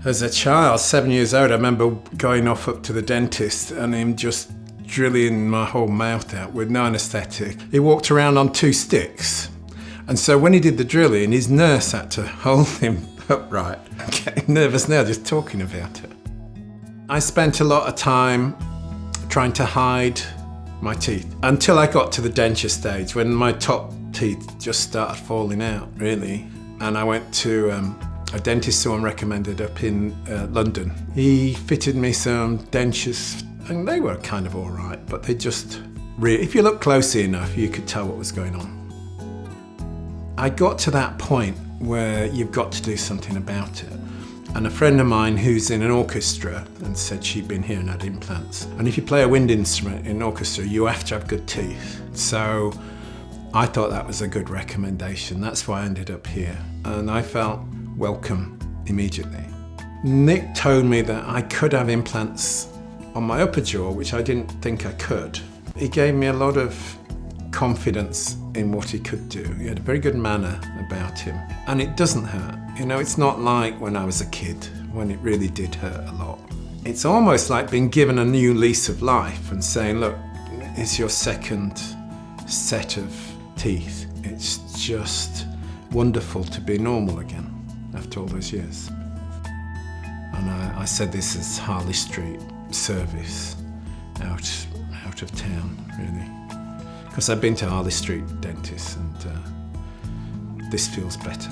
As a child, 7 years old, I remember going off up to the dentist and him just drilling my whole mouth out with no anaesthetic. He walked around on 2 sticks. And so when he did the drilling, his nurse had to hold him upright. I'm getting nervous now just talking about it. I spent a lot of time trying to hide my teeth until I got to the denture stage when my top teeth just started falling out, really. And I went to a dentist someone recommended up in London. He fitted me some dentures and they were kind of all right, but they just if you look closely enough, you could tell what was going on. I got to that point where you've got to do something about it. And a friend of mine who's in an orchestra and said she'd been here and had implants. And if you play a wind instrument in an orchestra, you have to have good teeth. So I thought that was a good recommendation. That's why I ended up here. And I felt welcome immediately. Nick told me that I could have implants on my upper jaw, which I didn't think I could. He gave me a lot of confidence in what he could do. He had a very good manner about him. And it doesn't hurt. You know, it's not like when I was a kid, when it really did hurt a lot. It's almost like being given a new lease of life and saying, look, it's your second set of teeth. It's just wonderful to be normal again after all those years. And I said this as Harley Street service out of town, really. Because I've been to Harley Street dentists and this feels better.